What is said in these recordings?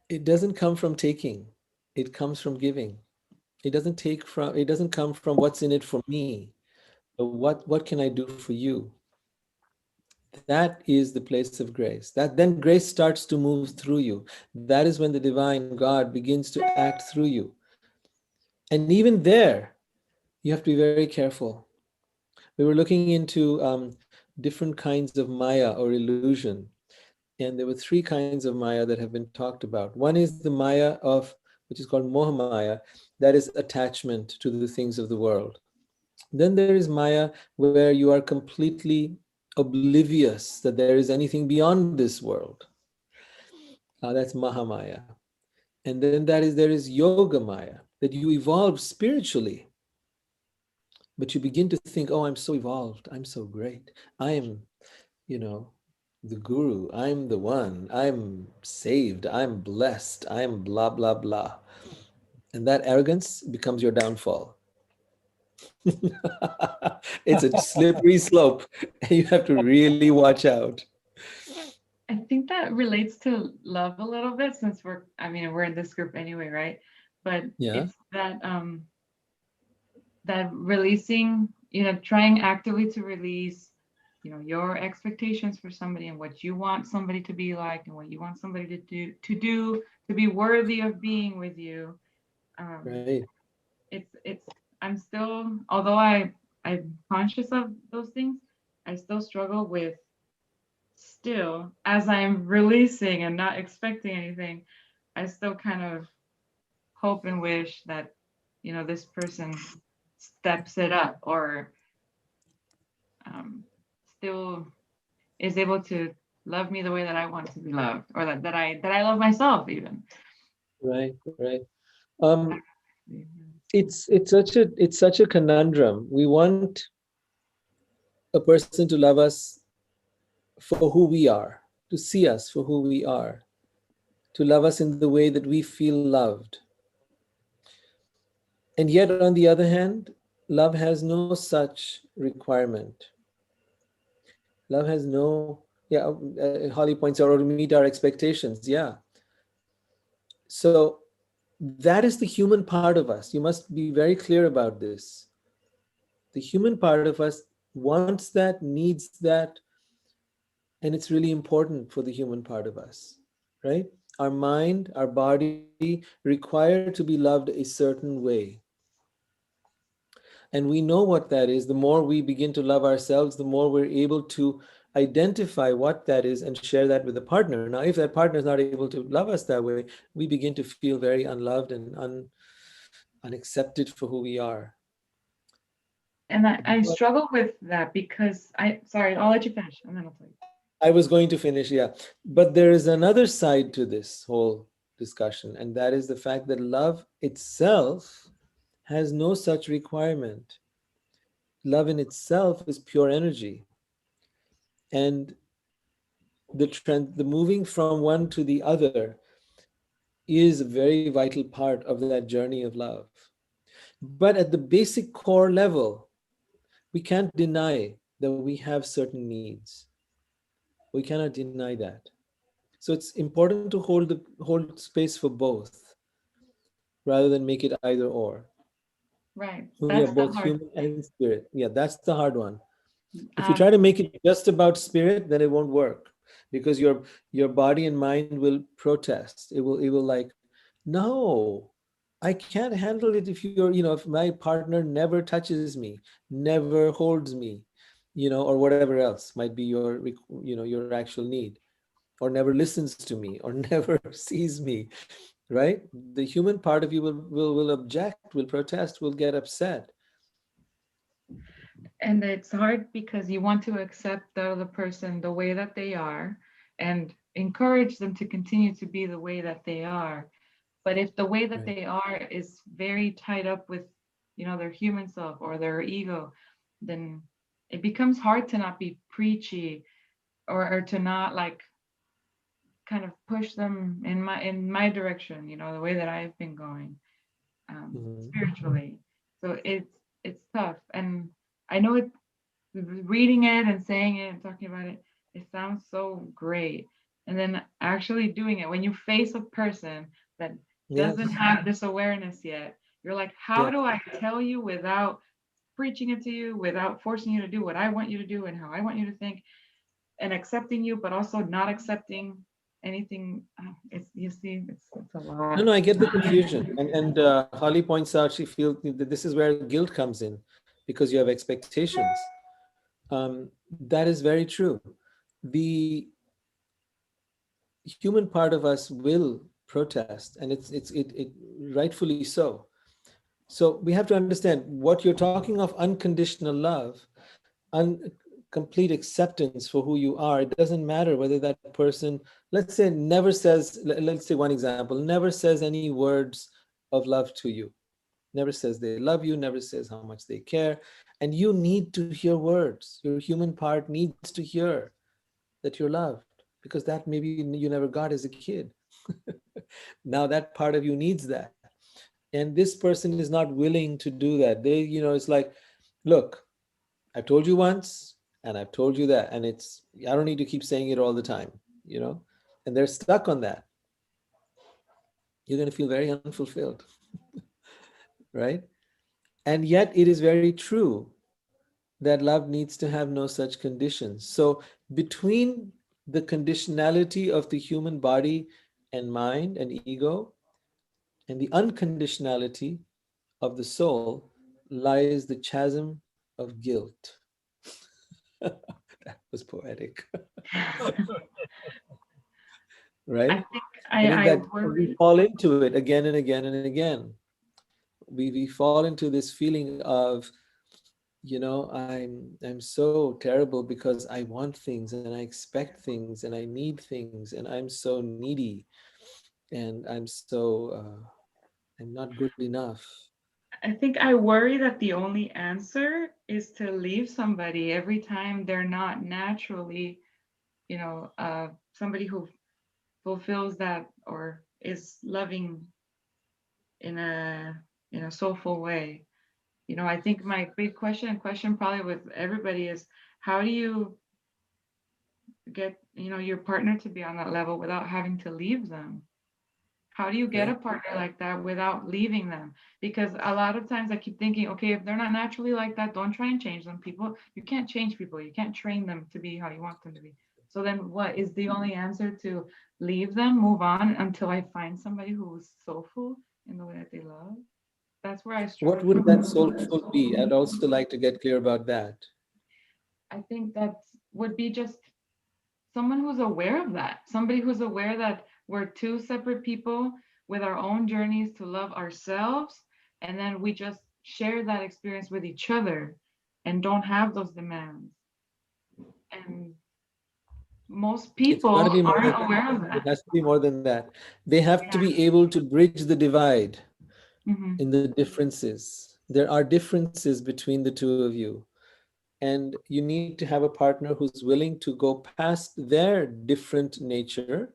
It doesn't come from taking. It comes from giving. It doesn't come from what's in it for me, but what can I do for you? That is the place of grace. That then grace starts to move through you. That is when the divine God begins to act through you. And even there, you have to be very careful. We were looking into different kinds of Maya or illusion. And there were three kinds of Maya that have been talked about. One is the Maya of, which is called Moha Maya, that is attachment to the things of the world. Then there is Maya where you are completely oblivious that there is anything beyond this world. That's Mahamaya. And then there is Yoga Maya, that you evolve spiritually, but you begin to think, oh, I'm so evolved, I'm so great. I am, you know, the guru, I'm the one, I'm saved, I'm blessed, I'm blah, blah, blah. And that arrogance becomes your downfall. It's a slippery slope, and you have to really watch out. I think that relates to love a little bit since we're in this group anyway, right? But Yeah, it's that releasing, trying actively to release, your expectations for somebody and what you want somebody to be like and what you want somebody to be worthy of being with you. Um, right. it's I'm still, although I'm conscious of those things, I still struggle with still as I'm releasing and not expecting anything. I still kind of hope and wish that this person steps it up or um, still is able to love me the way that I want to be loved, or that I love myself even. Right, right. Um, it's such a conundrum. We want a person to love us for who we are, to see us for who we are, to love us in the way that we feel loved. And yet, on the other hand, love has no such requirement. Love has no, yeah, Holly points out, or to meet our expectations. Yeah. So that is the human part of us. You must be very clear about this. The human part of us wants that, needs that, and it's really important for the human part of us, right? Our mind, our body require to be loved a certain way. And we know what that is. The more we begin to love ourselves, the more we're able to identify what that is and share that with a partner. Now, if that partner is not able to love us that way, we begin to feel very unloved and unaccepted for who we are. And I But struggle with that because sorry, I'll let you finish and then I'll tell you. I was going to finish, yeah. But there is another side to this whole discussion, and that is the fact that love itself has no such requirement. Love in itself is pure energy. And the moving from one to the other is a very vital part of that journey of love. But at the basic core level, we can't deny that we have certain needs. We cannot deny that. So it's important to hold space for both rather than make it either or. Right, We are that's the both hard human and spirit. Yeah, that's the hard one. If you try um to make it just about spirit, then it won't work because your body and mind will protest. It will like, no, I can't handle it if if my partner never touches me, never holds me, or whatever else might be your actual need, or never listens to me, or never sees me, right? The human part of you will object, will protest, will get upset. and it's hard because you want to accept the other person the way that they are and encourage them to continue to be the way that they are. But if the way that Right. they are is very tied up with, their human self or their ego, then it becomes hard to not be preachy, or to not like kind of push them in my direction, the way that I've been going Mhm. spiritually. So it's tough, and I know it. Reading it and saying it and talking about it, it sounds so great, and then actually doing it when you face a person that doesn't Yes, have this awareness yet, you're like, how yes. do I tell you without preaching it to you, without forcing you to do what I want you to do and how I want you to think, and accepting you, but also not accepting anything. It's, you see, it's a No, lot. no, I get the confusion. And Holly points out she feels that this is where guilt comes in because you have expectations. That is very true. The human part of us will protest, and it rightfully so. So we have to understand what you're talking of unconditional love, complete acceptance for who you are. It doesn't matter whether that person, let's say, never says, let's say one example, never says any words of love to you, never says they love you, never says how much they care. And you need to hear words. Your human part needs to hear that you're loved because that maybe you never got as a kid. Now that part of you needs that. And this person is not willing to do that. It's like, look, I've told you once and I've told you that. And I don't need to keep saying it all the time, you know? And they're stuck on that. You're going to feel very unfulfilled, right? And yet it is very true that love needs to have no such conditions. So between the conditionality of the human body and mind and ego and the unconditionality of the soul lies the chasm of guilt. That was poetic, I right? think And in I that we worry. fall into it again and again and again. We fall into this feeling of, I'm so terrible because I want things and I expect things and I need things and I'm so needy and I'm not good enough. I think I worry that the only answer is to leave somebody every time they're not naturally, somebody who fulfills that or is loving in a soulful way. I think my big question probably with everybody is, how do you get, your partner to be on that level without having to leave them? How do you get a Right? partner like that without leaving them? Because a lot of times I keep thinking, okay, if they're not naturally like that, don't try and change them. You can't change people. You can't train them to be how you want them to be. So then what is the only answer? To leave them, move on until I find somebody who's soulful in the way that they love? That's where I What struggle would that from. soulful be? I'd also like to get clear about that. I think that would be just someone who's aware of that, somebody who's aware that we're two separate people with our own journeys to love ourselves, and then we just share that experience with each other and don't have those demands. And most It's got to people be more than aren't aware of it that. has to be more than that. They have to Yeah. be able to bridge the divide Hmm. in the differences. There are differences between the two of you. And you need to have a partner who's willing to go past their different nature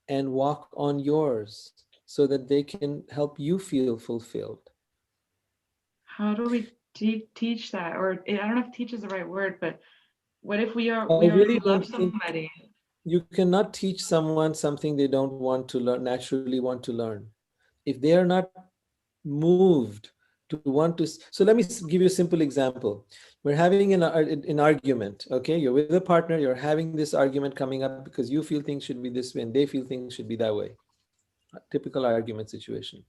and walk on yours so that they can help you feel fulfilled. How do we teach that? Or I don't know if teach is the right word, but what if I we already really love don't think somebody? you cannot teach someone something they don't want to learn, naturally want to learn. If they are not moved to want to, so let me give you a simple example. We're having an argument, okay? You're with a partner, you're having this argument coming up because you feel things should be this way and they feel things should be that way. A typical argument situation.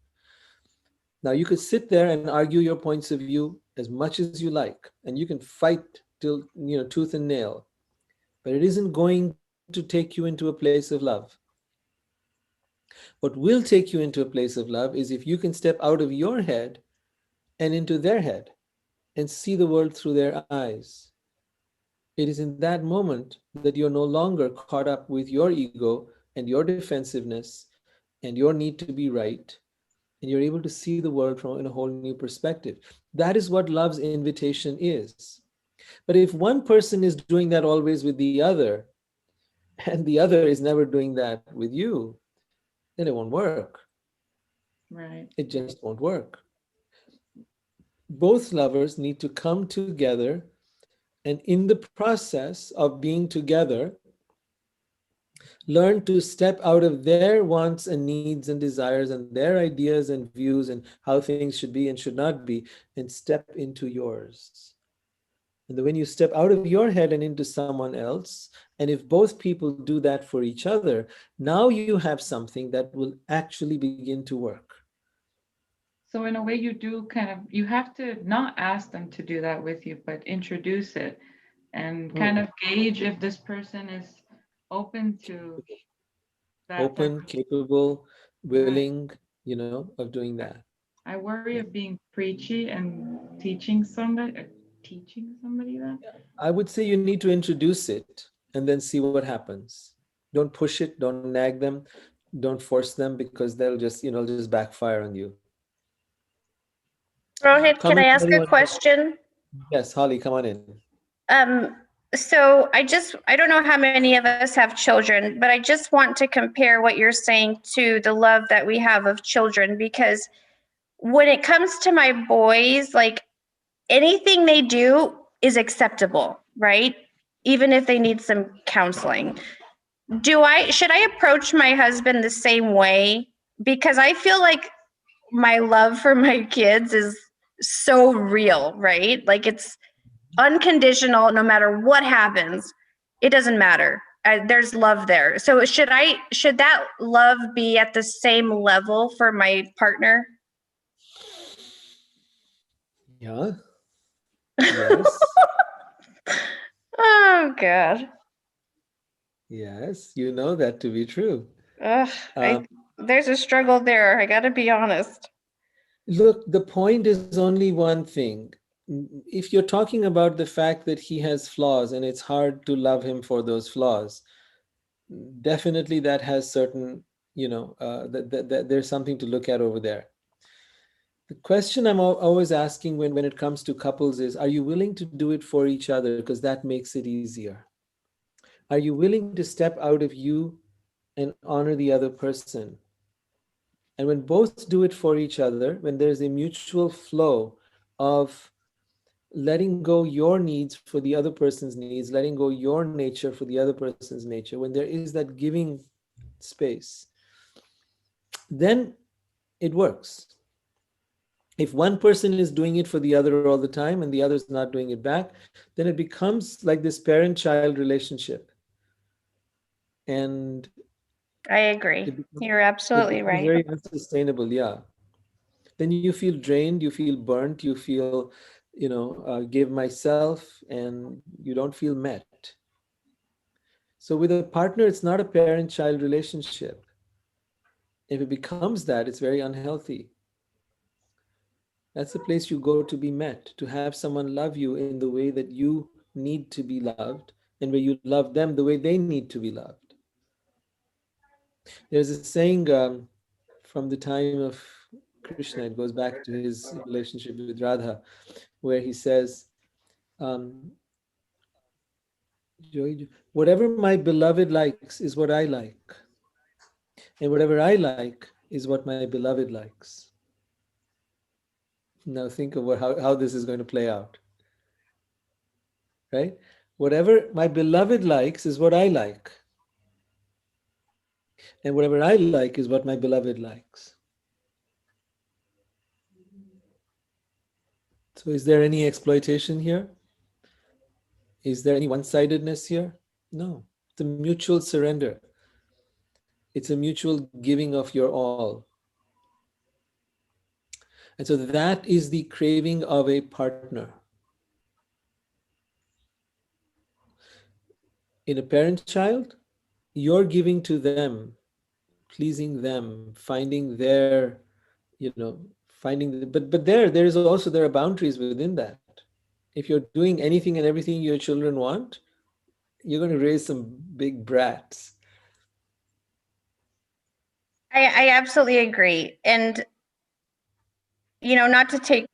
Now you could sit there and argue your points of view as much as you like, and you can fight till tooth and nail, but it isn't going to take you into a place of love. What will take you into a place of love is if you can step out of your head and into their head and see the world through their eyes. It is in that moment that you're no longer caught up with your ego and your defensiveness and your need to be right, and you're able to see the world from in a whole new perspective. That is what love's invitation is. But if one person is doing that always with the other, and the other is never doing that with you, then it won't work. Right. It just won't work. Both lovers need to come together, and in the process of being together, Learn to step out of their wants and needs and desires and their ideas and views and how things should be and should not be, and step into yours. And when you step out of your head and into someone else, and if both people do that for each other, now you have something that will actually begin to work. So in a way, you do kind of, you have to not ask them to do that with you, but introduce it and kind Mm. of gauge if this person is open to that type Open, of, capable, right. willing, of doing I, that. I worry Yeah. of being preachy and teaching somebody that. I would say you need to introduce it and then see what happens. Don't push it, don't nag them, don't force them because they'll just backfire on you. Rohit, can I Comment from ask a anyone else? question? Yes, Holly, come on in. Um, so I don't know how many of us have children, but I just want to compare what you're saying to the love that we have of children, because when it comes to my boys, like anything they do is acceptable, right? Even if they need some counseling. Should I approach my husband the same way? Because I feel like my love for my kids is so real, right? Like it's unconditional no matter what happens. It doesn't matter. There's love there. So should that love be at the same level for my partner? Yeah, yes, Oh god. yes, you know that to be true. Ugh, Um, there's a struggle there. I got to be honest. Look, the point is only one thing. If you're talking about the fact that he has flaws and it's hard to love him for those flaws, definitely that has certain, that there's something to look at over there. The question I'm always asking when it comes to couples is, are you willing to do it for each other? Because that makes it easier. Are you willing to step out of you and honor the other person? And when both do it for each other, when there's a mutual flow of letting go your needs for the other person's needs, letting go your nature for the other person's nature, when there is that giving space, then it works. If one person is doing it for the other all the time and the other is not doing it back, then it becomes like this parent child relationship. And I agree. it becomes, You're it absolutely becomes right. very unsustainable. Yeah. Then you feel drained, you feel burnt, you feel, give myself, and you don't feel met. So with a partner, it's not a parent child relationship. If it becomes that, it's very unhealthy. That's the place you go to be met, to have someone love you in the way that you need to be loved, and where you love them the way they need to be loved. There's a saying from the time of Krishna, it goes back to his relationship with Radha, where he says, um, whatever my beloved likes is what I like, and whatever I like is what my beloved likes. Now think of how this is going to play out, right? Whatever my beloved likes is what I like, and whatever I like is what my beloved likes. So is there any exploitation here? Is there any one-sidedness here? No. It's a mutual surrender. It's a mutual giving of your all. And so that is the craving of a partner. In a parent-child, you're giving to them, pleasing them, finding their, finding the, but there is also, there are boundaries within that. If you're doing anything and everything your children want, you're going to raise some big brats. I absolutely agree. And, not to take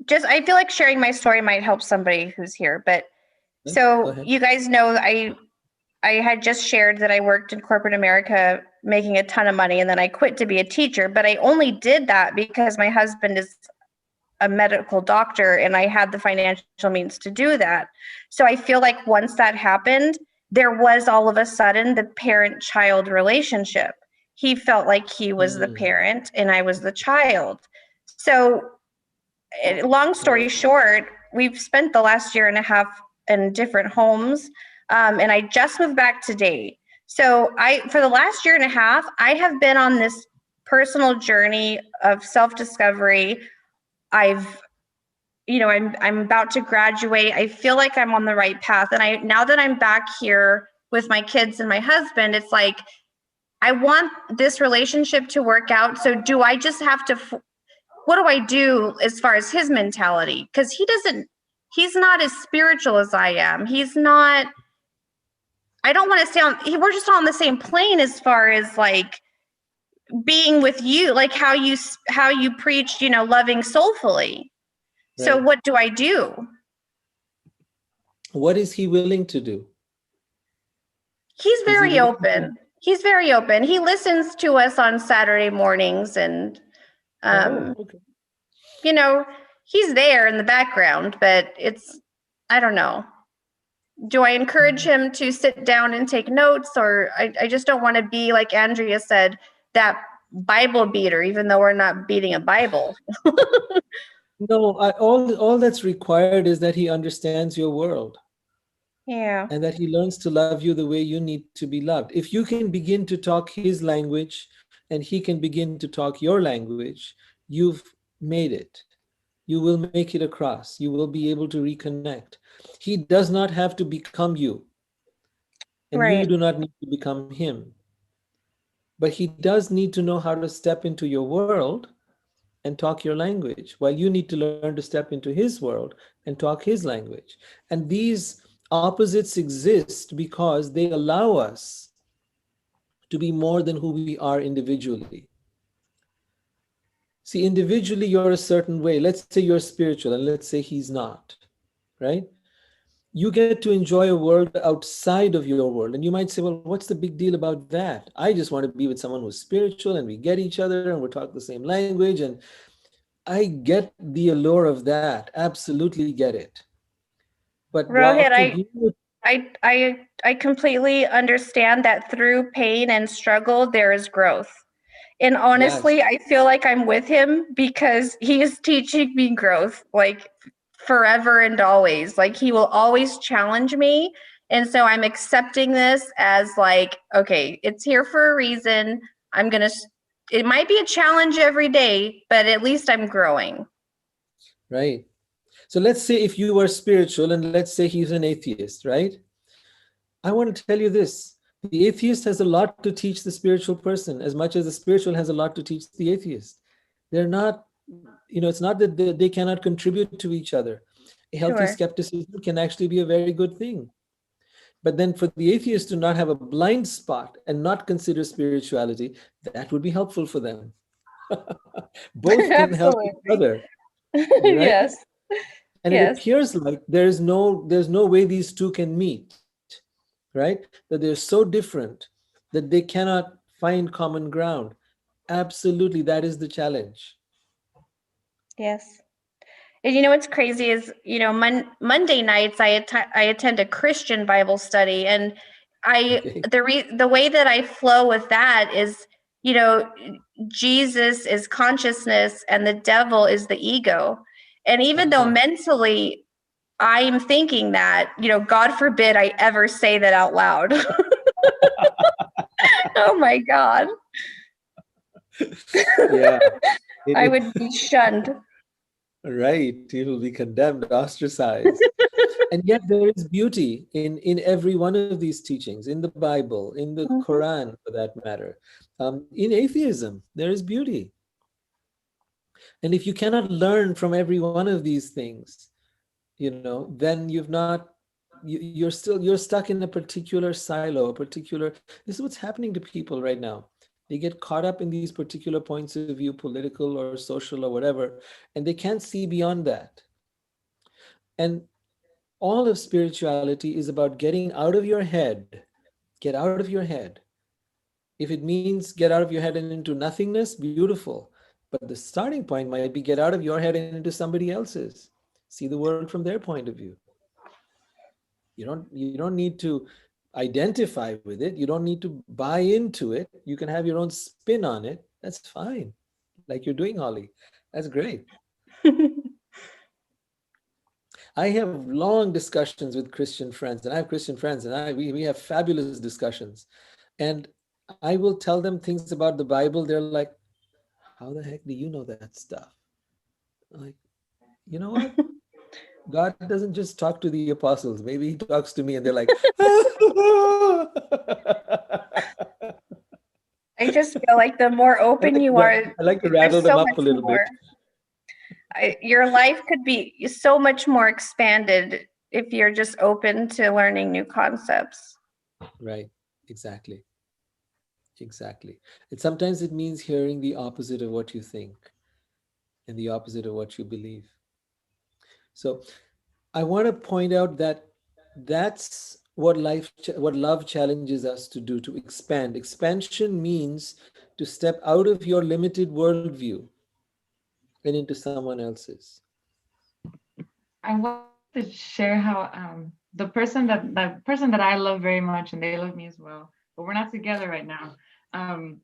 just, I feel like sharing my story might help somebody who's here. But Yeah, go so ahead. you guys know, I had just shared that I worked in corporate America making a ton of money, and then I quit to be a teacher. But I only did that because my husband is a medical doctor and I had the financial means to do that. So I feel like once that happened, there was all of a sudden the parent-child relationship. He felt like he was the Mm. parent and I was the child. So, long story short, we've spent the last year and a half in different homes, and I just moved back today. So, for the last year and a half, I have been on this personal journey of self-discovery. I'm about to graduate. I feel like I'm on the right path. And now that I'm back here with my kids and my husband, it's like, I want this relationship to work out. So do I just have to, what do I do as far as his mentality? Because he's not as spiritual as I am. He's not, I don't want to stay we're just on the same plane as far as like being with you, like how you preached, loving soulfully. So Right. what do I do? What is he willing to do? He's Is he very willing to? open. He's very open. He listens to us on Saturday mornings and, Oh, okay. you know, he's there in the background, but I don't know. Do I encourage him to sit down and take notes, or I just don't want to be, like Andrea said, that Bible beater, even though we're not beating a Bible. No, all that's required is that he understands your world Yeah, and that he learns to love you the way you need to be loved. If you can begin to talk his language and he can begin to talk your language, you've made it. You will make it across. You will be able to reconnect. He does not have to become you, and you right. do not need to become him. But he does need to know how to step into your world and talk your language, while you need to learn to step into his world and talk his language. And these opposites exist because they allow us to be more than who we are individually. See, individually, you're a certain way. Let's say you're spiritual, and let's say he's not, right? You get to enjoy a world outside of your world. And you might say, well, what's the big deal about that? I just want to be with someone who's spiritual and we get each other and we talk the same language. And I get the allure of that. Absolutely get it. But Rohit, walking in with, I completely understand that through pain and struggle, there is growth. And yes, honestly, I feel like I'm with him because he is teaching me growth, like forever and always. Like he will always challenge me. And so I'm accepting this as like, okay, it's here for a reason. It might be a challenge every day, but at least I'm growing. right. So let's say if you were spiritual and let's say he's an atheist, right? I want to tell you this. The atheist has a lot to teach the spiritual person as much as the spiritual has a lot to teach the atheist. They're not, it's not that they cannot contribute to each other. A healthy Sure. skepticism can actually be a very good thing. But then for the atheist to not have a blind spot and not consider spirituality, that would be helpful for them. Both can help each Absolutely. other, right? Yes. And it Yes. appears like there's no way these two can meet, right? That they're so different that they cannot find common ground. Absolutely, that is the challenge. Yes. And what's crazy is, Monday nights I attend a Christian Bible study, and Okay. the way that I flow with that is, you know, Jesus is consciousness and the devil is the ego. And even though Uh-huh. mentally I'm thinking that, God forbid I ever say that out loud. Oh my God. Yeah. I It, would be shunned. right. You will be condemned, ostracized. And yet there is beauty in every one of these teachings, in the Bible, in the Mhm. Quran, for that matter. In atheism, there is beauty. And if you cannot learn from every one of these things, then you're stuck in a particular silo, this is what's happening to people right now. They get caught up in these particular points of view, political or social or whatever, and they can't see beyond that. And all of spirituality is about getting out of your head. Get out of your head. If it means get out of your head and into nothingness, beautiful. But the starting point might be get out of your head and into somebody else's. See the world from their point of view. You don't need to identify with it. You don't need to buy into it. You can have your own spin on it. That's fine. Like you're doing, Holly. That's great. I have long discussions with Christian friends, and I have Christian friends, and we have fabulous discussions. And I will tell them things about the Bible. They're like, how the heck do you know that stuff? I'm like, you know what? God doesn't just talk to the apostles. Maybe he talks to me, and they're like, I just feel like the more open you are, I like to rattle there's them so up much a little bit. more. Your life could be so much more expanded if you're just open to learning new concepts. Right. Exactly. Exactly. And sometimes it means hearing the opposite of what you think and the opposite of what you believe. So I want to point out that that's what what love challenges us to do, to expand. Expansion means to step out of your limited worldview and into someone else's. I want to share how the person that I love very much and they love me as well, but we're not together right now. Um,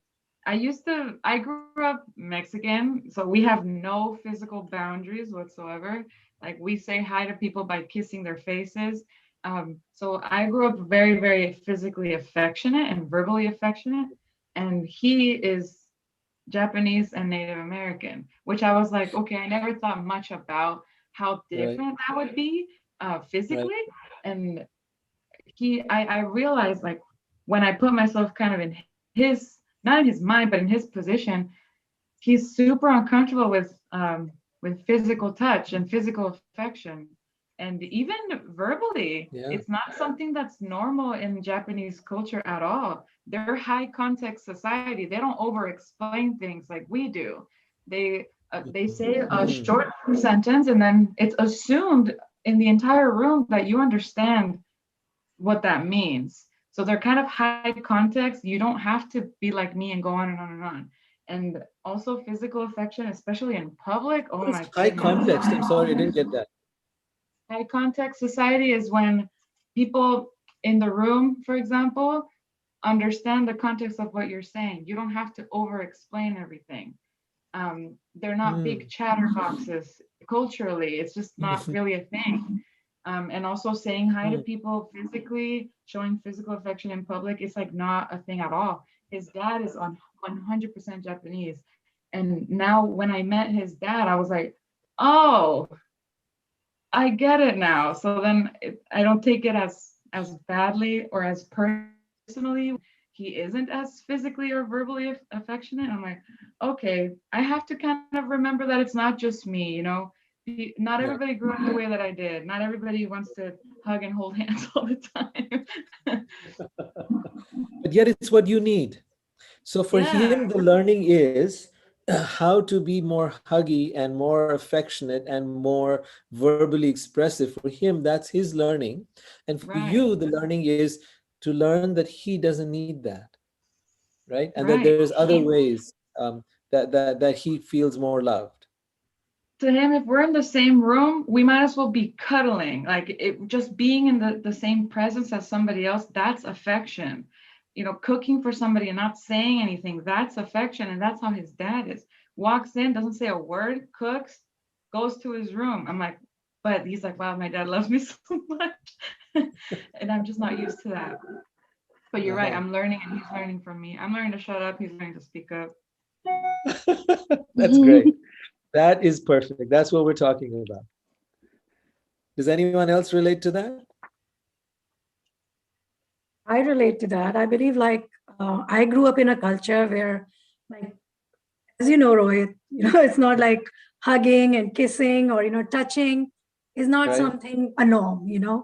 I grew up Mexican, so we have no physical boundaries whatsoever. Like we say hi to people by kissing their faces. So I grew up very, very physically affectionate and verbally affectionate. And he is Japanese and Native American, which I was like, okay, I never thought much about how Right. different that would be Right. physically. And I realized like when I put myself kind of in his, not in his mind, but in his position, he's super uncomfortable with physical touch and physical affection. And even verbally, Yeah. it's not something that's normal in Japanese culture at all. They're high context society. They don't over explain things like we do. They say a Mhm. short sentence and then it's assumed in the entire room that you understand what that means. So they're kind of high context. You don't have to be like me and go on and on and on. And also physical affection, especially in public. Oh What is my high goodness. context? I'm sorry, I didn't get that. High context society is when people in the room, for example, understand the context of what you're saying. You don't have to over explain everything. They're not Hmm. big chatterboxes culturally. It's just not really a thing. And also saying hi to Hmm. people physically, showing physical affection in public, it's like not a thing at all. His dad is on 100% Japanese. And now when I met his dad, I was like, oh, I get it now. So then I don't take it as badly or as personally. He isn't as physically or verbally affectionate. I'm like, okay, I have to kind of remember that it's not just me, you know. Not Yeah. everybody grew up the way that I did. Not everybody wants to hug and hold hands all the time. But yet it's what you need. So for Yeah, him, the learning is how to be more huggy and more affectionate and more verbally expressive. For him, that's his learning. And for right, you, the learning is to learn that he doesn't need that, right? And that right. there's other ways that he feels more loved. To him, if we're in the same room, we might as well be cuddling. Like it, just being in the same presence as somebody else, that's affection. You know, cooking for somebody and not saying anything, that's affection. And that's how his dad is. Walks in, doesn't say a word, cooks, goes to his room. I'm like, but he's like, wow, my dad loves me so much. And I'm just not used to that. But you're right, Uh-huh. I'm learning and he's learning from me. I'm learning to shut up, he's learning to speak up. That's great. That is perfect. That's what we're talking about. Does anyone else relate to that? I relate to that. I believe, like, I grew up in a culture where, like, as you know, Rohit, it's not like hugging and kissing or, touching is not Right? something a norm. Yeah.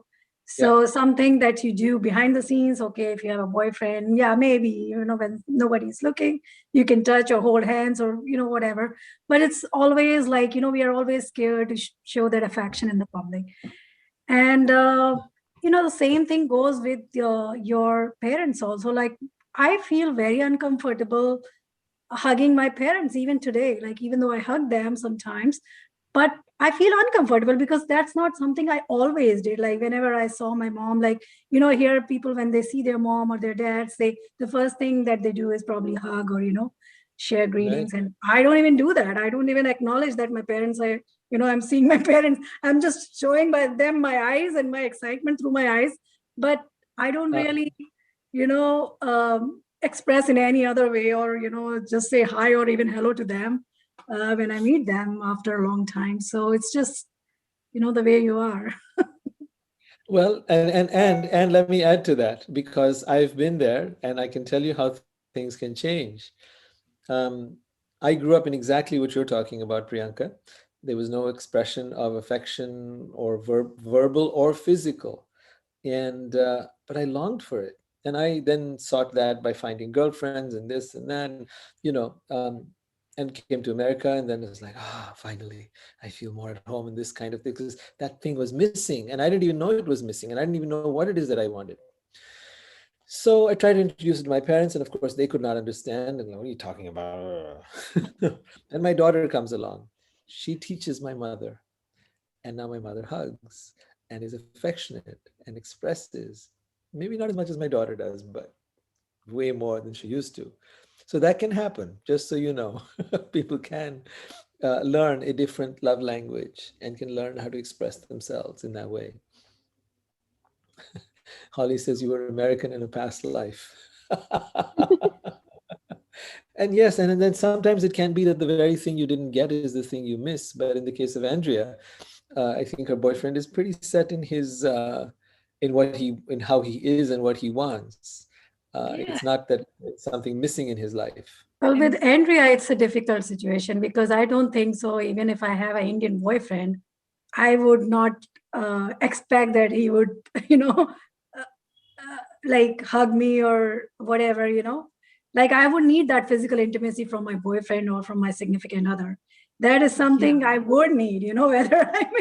So something that you do behind the scenes, okay, if you have a boyfriend, yeah, maybe, when nobody's looking, you can touch or hold hands or, whatever. But it's always like, we are always scared to show that affection in the public. And the same thing goes with your parents also. Like, I feel very uncomfortable hugging my parents even today, like, even though I hug them sometimes, but I feel uncomfortable because that's not something I always did. Like whenever I saw my mom, like, here people, when they see their mom or their dad, the first thing that they do is probably hug or, share Right. greetings. And I don't even do that. I don't even acknowledge that my parents are, I'm seeing my parents. I'm just showing by them my eyes and my excitement through my eyes. But I don't Uh, really, express in any other way, or, just say hi or even hello to them when I meet them after a long time. So it's just, the way you are. well, and let me add to that, because I've been there and I can tell you how things can change. Um, I grew up in exactly what you're talking about, Priyanka. There was no expression of affection or verbal or physical. And but I longed for it, and I then sought that by finding girlfriends and this and that, and, you know, and came to America, and then it was like, finally I feel more at home in this kind of thing, because that thing was missing and I didn't even know it was missing, and I didn't even know what it is that I wanted. So I tried to introduce it to my parents, and of course they could not understand. And what are you talking about? And my daughter comes along. She teaches my mother, and now my mother hugs and is affectionate and expresses, maybe not as much as my daughter does, but way more than she used to. So that can happen, just so you know. People can learn a different love language and can learn how to express themselves in that way. Holly says you were American in a past life. And yes, and then sometimes it can be that the very thing you didn't get is the thing you miss. But in the case of Andrea, I think her boyfriend is pretty set in his in how he is and what he wants. Yeah. It's not that it's something missing in his life. Well, with And Andrea, it's a difficult situation because I don't think so. Even if I have an Indian boyfriend, I would not expect that he would, like hug me or whatever, Like I would need that physical intimacy from my boyfriend or from my significant other. That is something yeah, I would need, whether I'm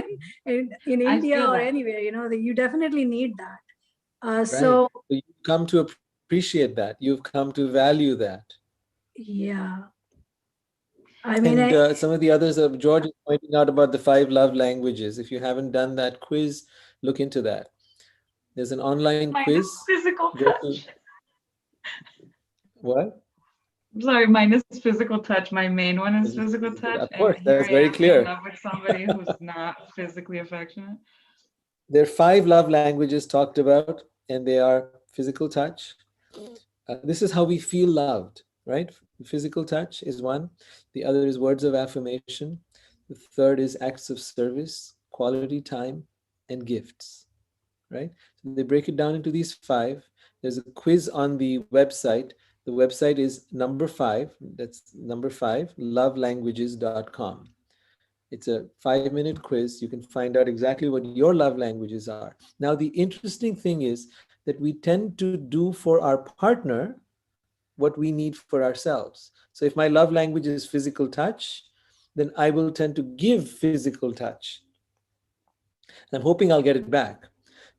in I India feel or that. anywhere, that you definitely need that. Right. So, So you've come to appreciate that. You've come to value that. yeah, I mean, And some of the others, George is pointing out about the 5 love languages. If you haven't done that quiz, look into that. There's an online Mine is quiz. physical Go to touch. what? I'm sorry, mine is physical touch. My main one is physical touch. Of And course, here that's I very am in clear. love with somebody who's not physically affectionate. There are 5 love languages talked about, and they are physical touch. This is how we feel loved, right? Physical touch is one. The other is words of affirmation. The third is acts of service, quality time, and gifts, right? So they break it down into these 5. There's a quiz on the website. The website is number 5. That's number 5, lovelanguages.com. It's a 5-minute quiz. You can find out exactly what your love languages are. Now, the interesting thing is that we tend to do for our partner what we need for ourselves. So if my love language is physical touch, then I will tend to give physical touch. I'm hoping I'll get it back.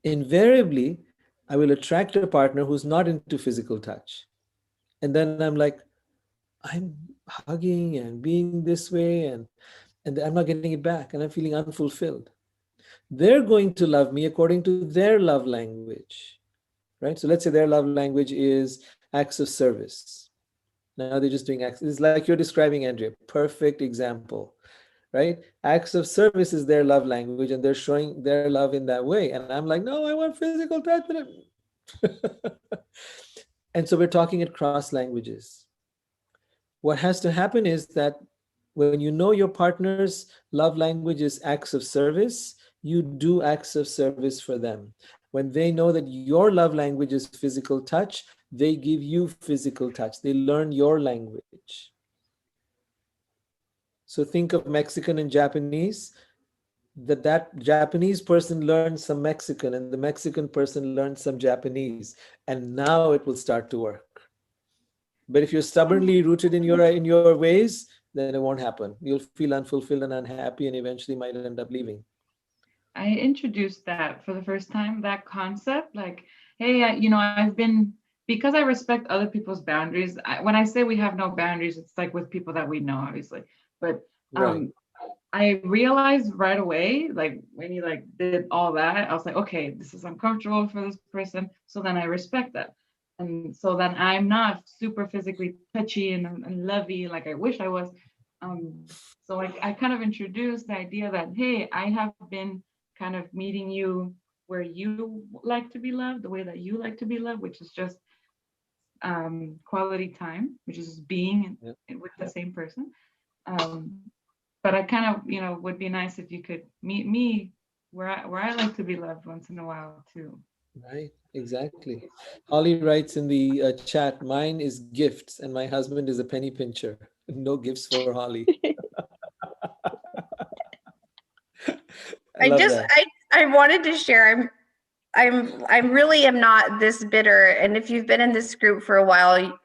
Invariably, I will attract a partner who's not into physical touch. And then I'm like, I'm hugging and being this way, and I'm not getting it back, and I'm feeling unfulfilled. They're going to love me according to their love language, right? So let's say their love language is acts of service. Now they're just doing acts. It's like you're describing, Andrea. Perfect example, right? Acts of service is their love language, and they're showing their love in that way. And I'm like, no, I want physical touch. And so we're talking at cross languages. What has to happen is that when you know your partner's love language is acts of service, you do acts of service for them. When they know that your love language is physical touch, they give you physical touch. They learn your language. So think of Mexican and Japanese, that Japanese person learns some Mexican and the Mexican person learns some Japanese, and now it will start to work. But if you're stubbornly rooted in your ways, then it won't happen. You'll feel unfulfilled and unhappy, and eventually might end up leaving. I introduced that for the first time, that concept. Like, hey, I've been, because I respect other people's boundaries. When I say we have no boundaries, it's like with people that we know, obviously. But Right. um, I realized right away, like when he like did all that, I was like, okay, this is uncomfortable for this person. So then I respect that. And so then I'm not super physically touchy and lovey like I wish I was. So I kind of introduced the idea that, hey, I have been kind of meeting you where you like to be loved, the way that you like to be loved, which is just quality time, which is just being with the same person. Um, but I kind of, would be nice if you could meet me where I like to be loved once in a while too. Right, exactly. Holly writes in the chat, mine is gifts and my husband is a penny pincher. No gifts for Holly. I I love just that. I wanted to share. I really am not this bitter, and if you've been in this group for a while,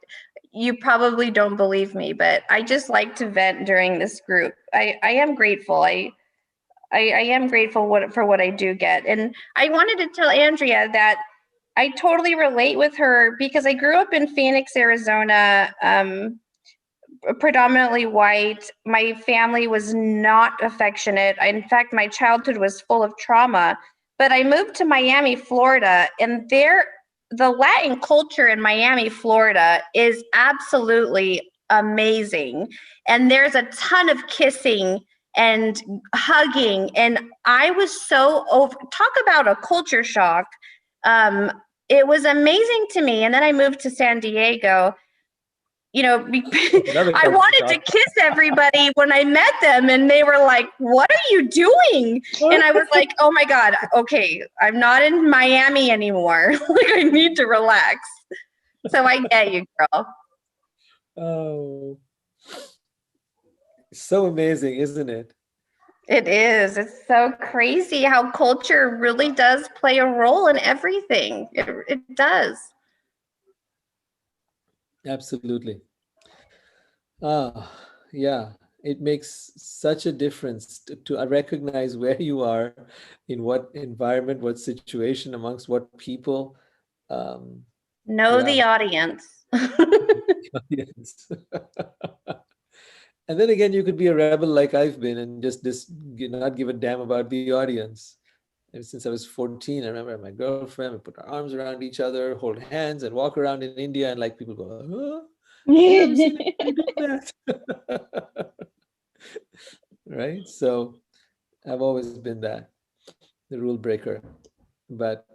you probably don't believe me, but I just like to vent during this group. I am grateful. I am grateful for what I do get, and I wanted to tell Andrea that I totally relate with her because I grew up in Phoenix, Arizona. Predominantly white. My family was not affectionate. In fact, my childhood was full of trauma. But I moved to Miami, Florida, and the Latin culture in Miami, Florida is absolutely amazing. And there's a ton of kissing and hugging. And I was so over, talk about a culture shock. It was amazing to me. And then I moved to San Diego, Another I culture wanted to shock. kiss everybody when I met them, and they were like, "What are you doing?" And I was like, "Oh my God, okay, I'm not in Miami anymore. Like, I need to relax." So I get you, girl. Oh, so amazing, isn't it? It is. It's so crazy how culture really does play a role in everything. It does. Absolutely. Ah, yeah. It makes such a difference to recognize where you are, in what environment, what situation, amongst what people. Um, Know yeah. the audience. Yes. And then again, you could be a rebel like I've been and just not give a damn about the audience. Ever since I was 14, I remember my girlfriend, we put our arms around each other, hold hands, and walk around in India, and like people go, huh? I've never seen anybody do that. Right? So I've always been that, the rule breaker. But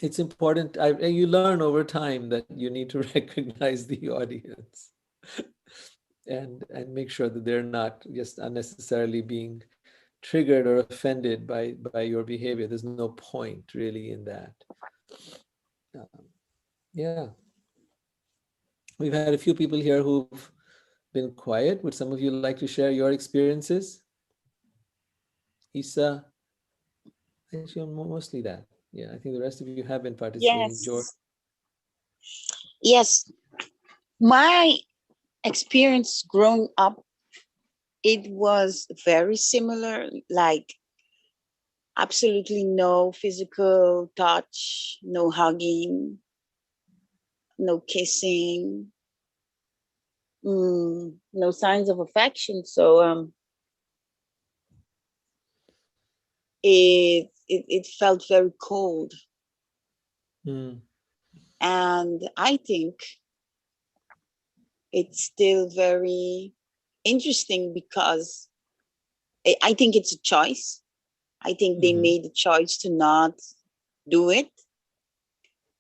it's important. You learn over time that you need to recognize the audience and make sure that they're not just unnecessarily being triggered or offended by your behavior. There's no point really in that. Um, yeah, we've had a few people here who've been quiet. Would some of you like to share your experiences? Isa, actually, mostly that. Yeah, I think the rest of you have been participating. George. Yes. Yes. My experience growing up, it was very similar, like absolutely no physical touch, no hugging, no kissing, no signs of affection. So it felt very cold. Mm, And I think it's still very interesting because I think it's a choice. I think they mhm. made the choice to not do it,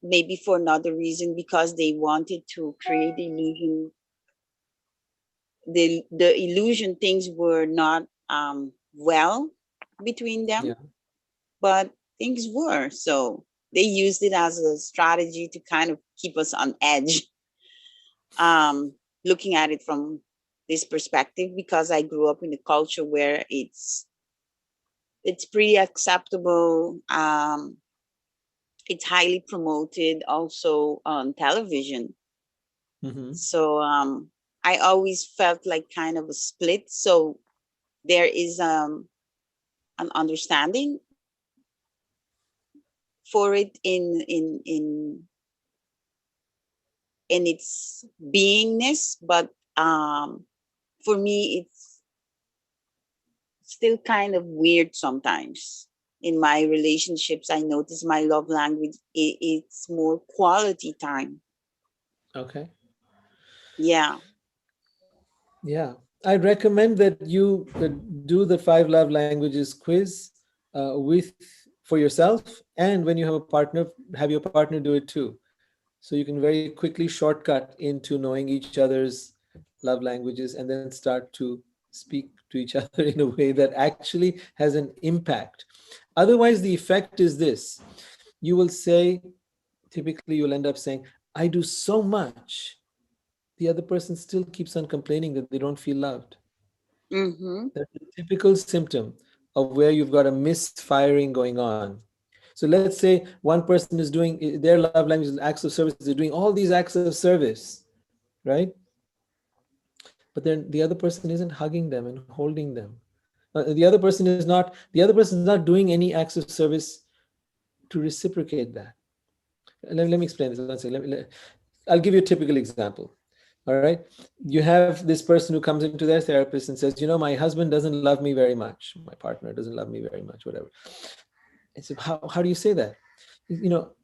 maybe for another reason, because they wanted to create the illusion. The illusion things were not well between them, Yeah. but things were. So they used it as a strategy to kind of keep us on edge. Looking at it from this perspective, because I grew up in a culture where it's pretty acceptable. It's highly promoted also on television. Hmm. So I always felt like kind of a split. So there is an understanding for it in its beingness, but for me still kind of weird sometimes. In my relationships, I notice my love language, it's more quality time. Okay. Yeah. Yeah. I recommend that you do the 5 love languages quiz with for yourself, and when you have a partner, have your partner do it too. So you can very quickly shortcut into knowing each other's love languages and then start to speak to each other in a way that actually has an impact. Otherwise, the effect is this. You will say, typically, you'll end up saying, I do so much. The other person still keeps on complaining that they don't feel loved. Mm-hmm. That's a typical symptom of where you've got a misfiring going on. So let's say one person is doing their love language is acts of service, they're doing all these acts of service, right? But then the other person isn't hugging them and holding them. The other person is not doing any acts of service to reciprocate that. Let me explain this. I'll give you a typical example. All right. You have this person who comes into their therapist and says, my husband doesn't love me very much. My partner doesn't love me very much, whatever. I said, how do you say that?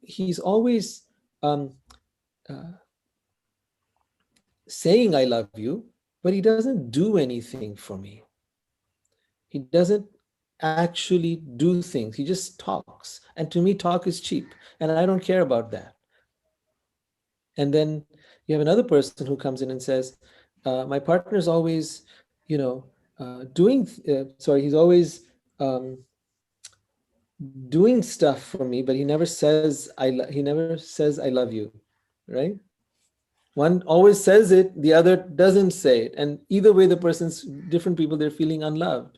He's always uh, saying, I love you, but he doesn't do anything for me. He doesn't actually do things. He just talks. And to me, talk is cheap. And I don't care about that. And then you have another person who comes in and says, my partner is always, he's always doing stuff for me, but he never says, he never says, I love you, right? One always says it, the other doesn't say it. And either way, the person's different people, they're feeling unloved.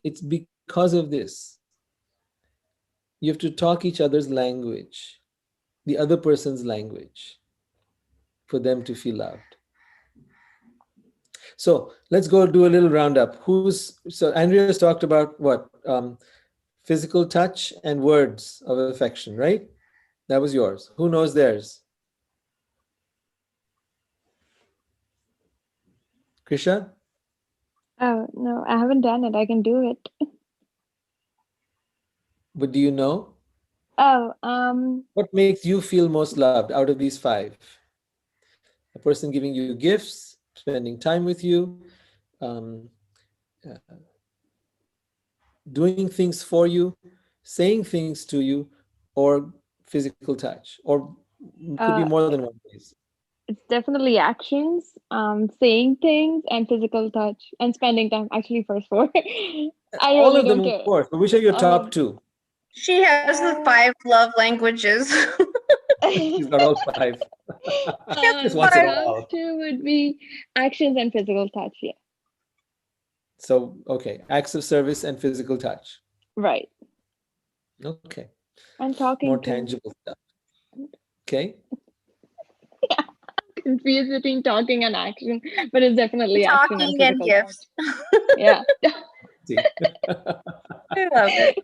It's because of this. You have to talk each other's language, the other person's language, for them to feel loved. So let's go do a little roundup. So Andrea's talked about what? Physical touch and words of affection, right? That was yours. Who knows theirs? Krisha? Oh, no, I haven't done it. I can do it. But do you know? Oh, What makes you feel most loved out of these 5? A person giving you gifts, spending time with you, um, uh, doing things for you, saying things to you, or physical touch, or could be uh, more than one place. it's definitely actions, saying things, and physical touch, and spending time. Actually, first 4. I All really of them, don't of care. course. But which are your All top of 2? She has the 5 love languages. She's got all 5. Just wants it top all. 2 would be actions and physical touch. Yeah, So, okay, acts of service and physical touch. right. Okay, And more talking too. tangible stuff. Okay. Confused between talking and action, but it's definitely action and Talking and physical touch. gifts. Yeah. See. I love it.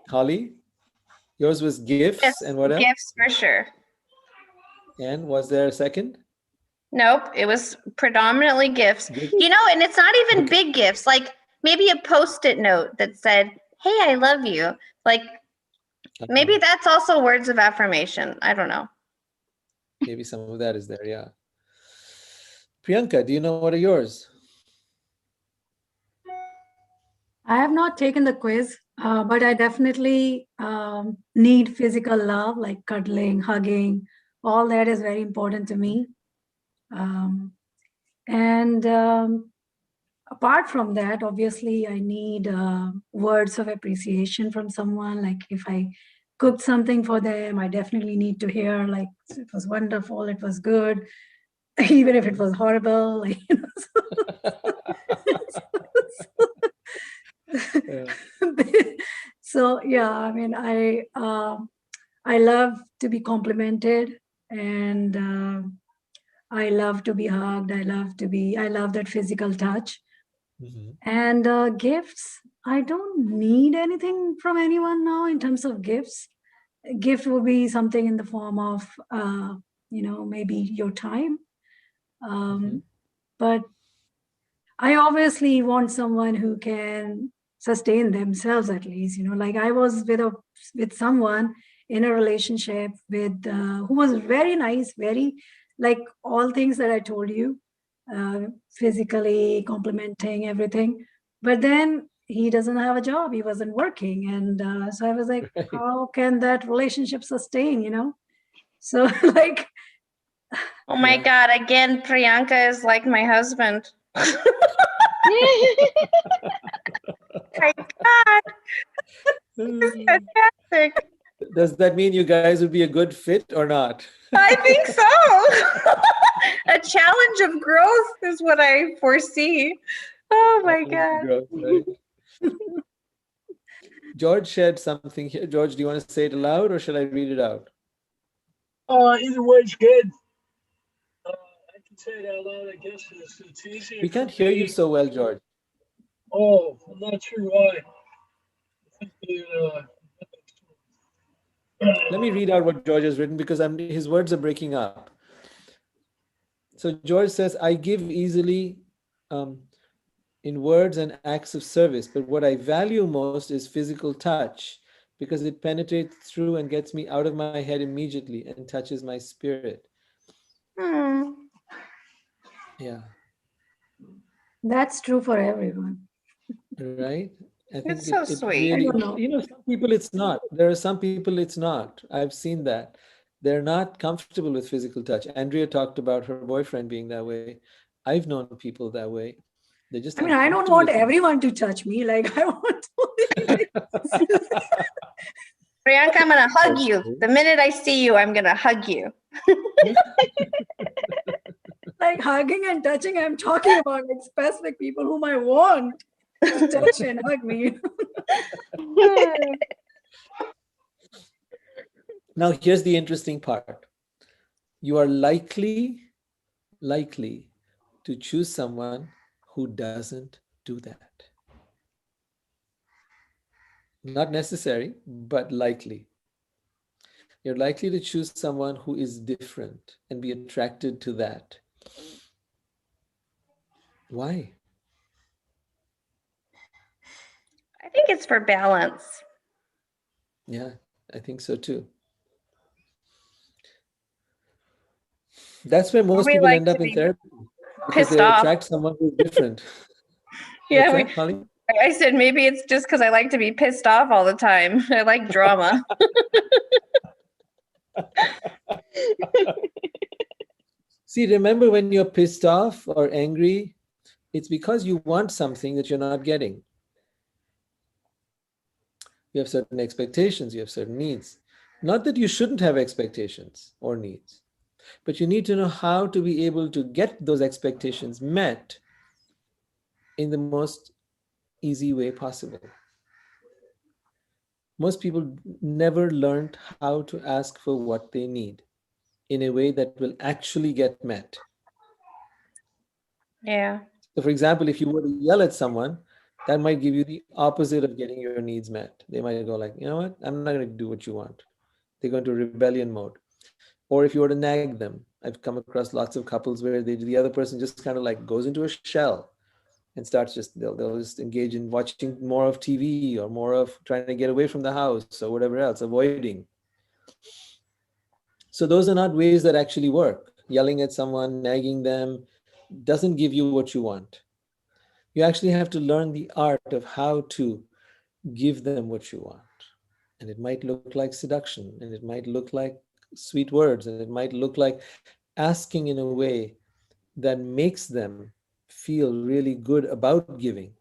Holly, yours was gifts, Yes, and what else? gifts for sure. And was there a second? Nope, it was predominantly gifts. Gifts. And it's not even Okay. big gifts. Like maybe a post-it note that said, "Hey, I love you." Like maybe that's also words of affirmation. I don't know. Maybe some of that is there, yeah. Priyanka, do you know what are yours? I have not taken the quiz, but I definitely need physical love, like cuddling, hugging. All that is very important to me. And apart from that, obviously, I need words of appreciation from someone. Like if I cooked something for them, I definitely need to hear like it was wonderful, it was good, even if it was horrible. Like, Yeah. so yeah, I mean, I love to be complimented, and I love to be hugged. I love that physical touch. Mhm. And gifts, I don't need anything from anyone now in terms of gifts. A gift would be something in the form of, maybe your time. Mhm. But I obviously want someone who can sustain themselves at least, like I was with someone in a relationship with who was very nice, very like all things that I told you, physically complimenting everything. But then he doesn't have a job. He wasn't working. And so I was like, Right. how can that relationship sustain? So like, Oh my Yeah. God, again, Priyanka is like my husband. My God, fantastic. Does that mean you guys would be a good fit or not? I think so. A challenge of growth is what I foresee. Oh my God. Growth, right? George shared something here. George, do you want to say it aloud or shall I read it out? Either way's good. I can say it out loud, I guess. It's easier We for can't hear you me. so well, George. Oh, I'm not sure why. I think Let me read out what George has written because his words are breaking up. So George says, I give easily in words and acts of service, but what I value most is physical touch because it penetrates through and gets me out of my head immediately and touches my spirit. Hmm. Yeah, that's true for everyone. right? I think It's so it sweet. I really, don't know. some people it's not. There are some people it's not. I've seen that. They're not comfortable with physical touch. Andrea talked about her boyfriend being that way. I've known people that way. They're just I mean, I don't uncomfortable want with it. everyone to touch me. Like I want to Priyanka, I'm going to hug you. The minute I see you, I'm going to hug you. like hugging and touching. I'm talking about like specific people whom I want to touch and hug me. Now, here's the interesting part. You are likely to choose someone who doesn't do that. Not necessary, but likely. You're likely to choose someone who is different and be attracted to that. Why? I think it's for balance. Yeah, I think so too. That's where most We people like end to up in be therapy because pissed they off. attract someone who's different. Yeah, What's that, Holly? I said maybe it's just because I like to be pissed off all the time. I like drama. See, remember when you're pissed off or angry, it's because you want something that you're not getting. You have certain expectations, you have certain needs. Not that you shouldn't have expectations or needs, but you need to know how to be able to get those expectations met in the most easy way possible. Most people never learned how to ask for what they need in a way that will actually get met. Yeah. So, for example, if you were to yell at someone, that might give you the opposite of getting your needs met. They might go like, you know what, I'm not going to do what you want. They go into rebellion mode. Or if you were to nag them, I've come across lots of couples where the other person just kind of like goes into a shell and starts just they'll just engage in watching more of TV or more of trying to get away from the house or whatever else, avoiding. So those are not ways that actually work. Yelling at someone, nagging them doesn't give you what you want. You actually have to learn the art of how to give them what you want. And it might look like seduction, and it might look like sweet words, and it might look like asking in a way that makes them feel really good about giving.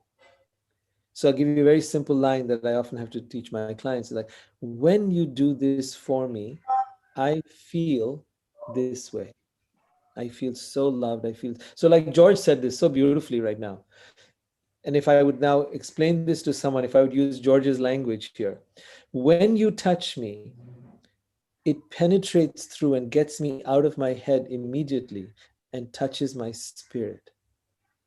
So I'll give you a very simple line that I often have to teach my clients. It's like, when you do this for me, I feel this way. I feel so loved. I feel so, like George said this so beautifully right now. And if I would now explain this to someone, if I would use George's language here, when you touch me, it penetrates through and gets me out of my head immediately and touches my spirit.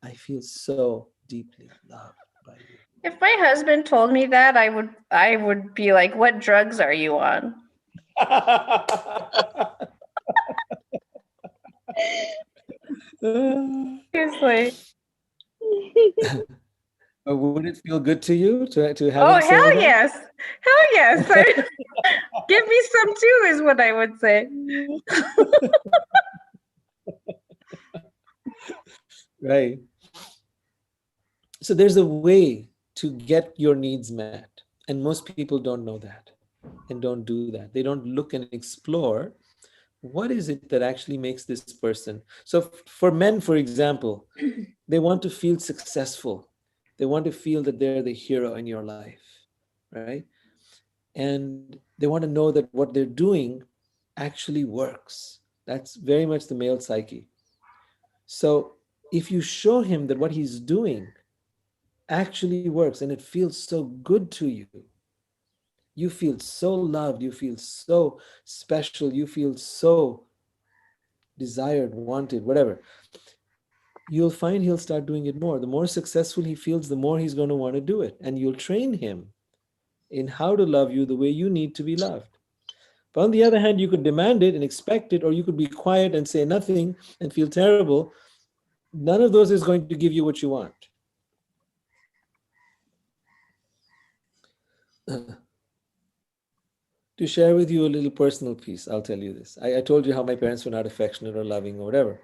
I feel so deeply loved by you. If my husband told me that, I would be like, "What drugs are you on?" Seriously. But would it feel good to you to have Oh, him say hell that? yes. Hell yes. Give me some too, is what I would say. Right. So there's a way to get your needs met, and most people don't know that and don't do that. They don't look and explore what is it that actually makes this person. So for men, for example, they want to feel successful. They want to feel that they're the hero in your life, right? And they want to know that what they're doing actually works. That's very much the male psyche. So if you show him that what he's doing actually works and it feels so good to you, you feel so loved, you feel so special, you feel so desired, wanted, whatever, you'll find he'll start doing it more. The more successful he feels, the more he's going to want to do it. And you'll train him in how to love you the way you need to be loved. But on the other hand, you could demand it and expect it, or you could be quiet and say nothing and feel terrible. None of those is going to give you what you want. To share with you a little personal piece, I'll tell you this. I told you how my parents were not affectionate or loving or whatever.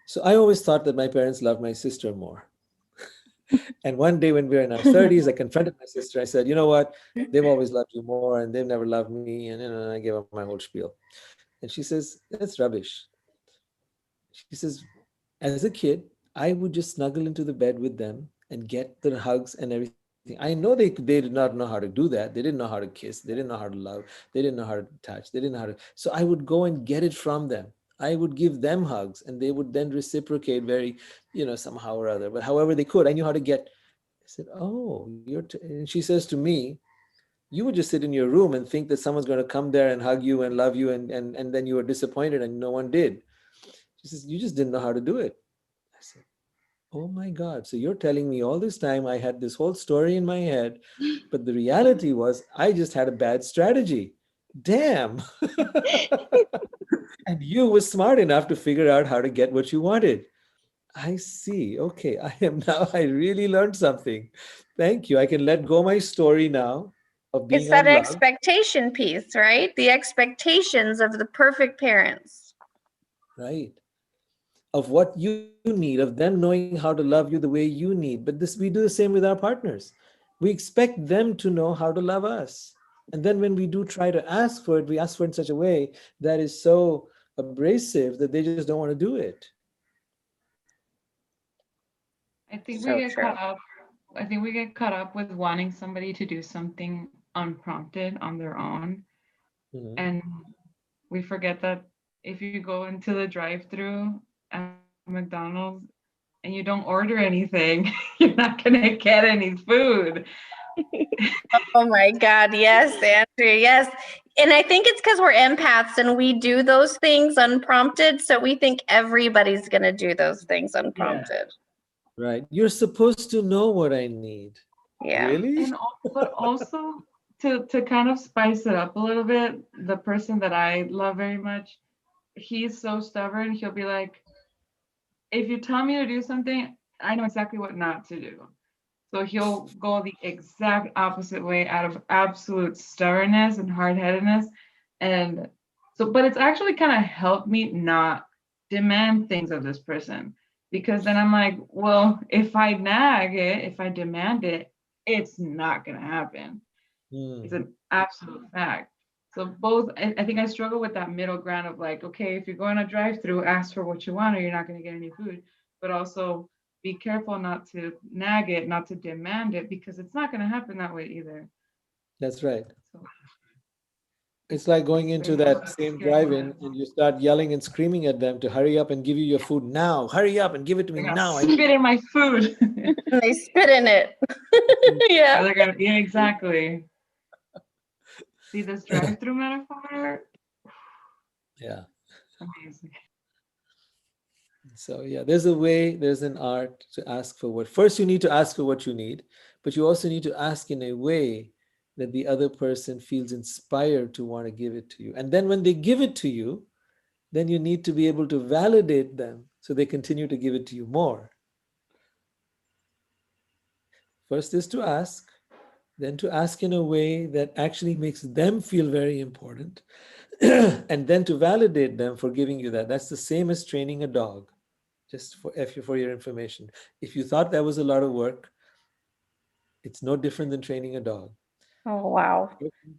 So I always thought that my parents loved my sister more. And one day when we were in our 30s, I confronted my sister. I said, you know what? They've always loved you more and they've never loved me. And I gave up my whole spiel. And she says, that's rubbish. She says, as a kid, I would just snuggle into the bed with them and get the hugs and everything. I know they did not know how to do that. They didn't know how to kiss. They didn't know how to love. They didn't know how to touch. They didn't know how to. So I would go and get it from them. I would give them hugs and they would then reciprocate very, somehow or other. But however they could, I knew how to get. I said, oh, and she says to me, you would just sit in your room and think that someone's going to come there and hug you and love you. And then you were disappointed and no one did. She says, you just didn't know how to do it. I said, oh my God. So you're telling me all this time I had this whole story in my head, but the reality was I just had a bad strategy. Damn. And you were smart enough to figure out how to get what you wanted. I see. Okay. I really learned something. Thank you. I can let go my story now of It's being that unloved. expectation piece, right? The expectations of the perfect parents. Right. Of what you need, of them knowing how to love you the way you need. But this we do the same with our partners. We expect them to know how to love us. And then when we do try to ask for it, we ask for it in such a way that is so abrasive that they just don't want to do it. I think we So get true. caught up. I think we get caught up with wanting somebody to do something unprompted on their own. Mhm. And we forget that if you go into the drive-through at McDonald's and you don't order anything, you're not gonna get any food. Oh my God. Yes, Andrea. Yes. And I think it's because we're empaths and we do those things unprompted. So we think everybody's going to do those things unprompted. Right. You're supposed to know what I need. Yeah. Really? But also to kind of spice it up a little bit, the person that I love very much, he's so stubborn. He'll be like, if you tell me to do something, I know exactly what not to do. So he'll go the exact opposite way out of absolute stubbornness and hard-headedness. And so, but it's actually kind of helped me not demand things of this person, because then I'm like, well, if I nag it, if I demand it, it's not going to happen. It's Hmm. an absolute fact. So both, I think I struggle with that middle ground of like, okay, if you're going to drive through, ask for what you want or you're not going to get any food. But also be careful not to nag it, not to demand it, because it's not going to happen that way either. That's right. So It's like going it's into very that same scary. drive-in and you start yelling and screaming at them to hurry up and give you your food now. Hurry up and give it to me They're gonna now. spit in my food. And they spit in it. Or Yeah. they're gonna, yeah, exactly. See this drive-through metaphor? Yeah. Amazing. So yeah, there's a way, there's an art to ask for what. First, you need to ask for what you need, but you also need to ask in a way that the other person feels inspired to want to give it to you. And then when they give it to you, then you need to be able to validate them so they continue to give it to you more. First is to ask, then to ask in a way that actually makes them feel very important, and then to validate them for giving you that. That's the same as training a dog, just for your information. If you thought that was a lot of work, it's no different than training a dog. Oh, wow.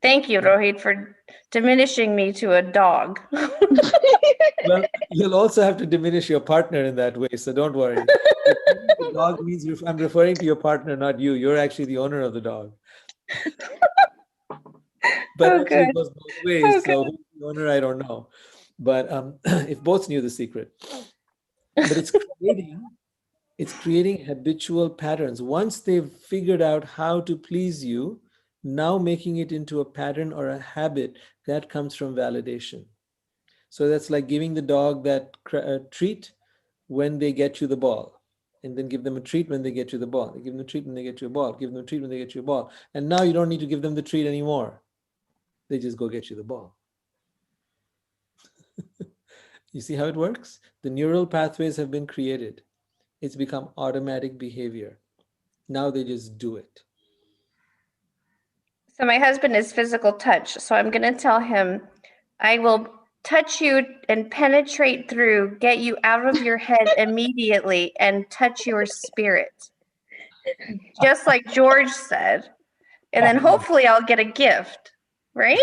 Thank you, Rohit, for diminishing me to a dog. Well, you'll also have to diminish your partner in that way, so don't worry. The dog means I'm referring to your partner, not you. You're actually the owner of the dog. But Oh, actually, good. it goes both ways. So who's the owner, I don't know. But if both knew the secret, but it's creating habitual patterns. Once they've figured out how to please you, now making it into a pattern or a habit that comes from validation. So that's like giving the dog that treat when they get you the ball, and then give them a treat when they get you the ball. Give them a treat when they get you a ball. Give them a treat when they get you a ball. And now you don't need to give them the treat anymore. They just go get you the ball. You see how it works? The neural pathways have been created. It's become automatic behavior. Now they just do it. So my husband is physical touch. So I'm going to tell him, I will touch you and penetrate through, get you out of your head immediately and touch your spirit. Just like George said. And then hopefully I'll get a gift, right?